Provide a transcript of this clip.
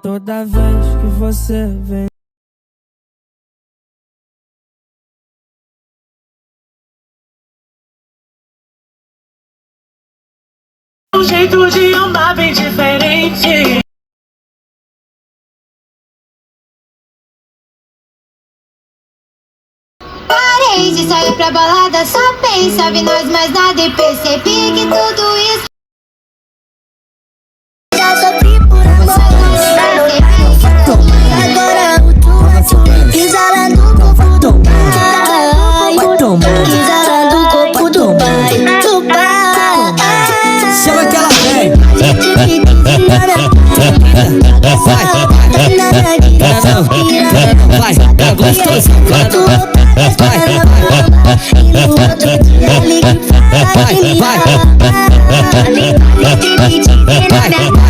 Toda vez que você vem. Um jeito de amar bem diferente. Parei de sair pra balada, só pensava em nós, mais nada, e percebi que tudo isso já sofri por amor. Agora o tu pisa lá no corpo do pai, pisa lá no corpo do pai, do pai. Chama que ela vem. Vai, tá gostoso. Vai, vai, vai.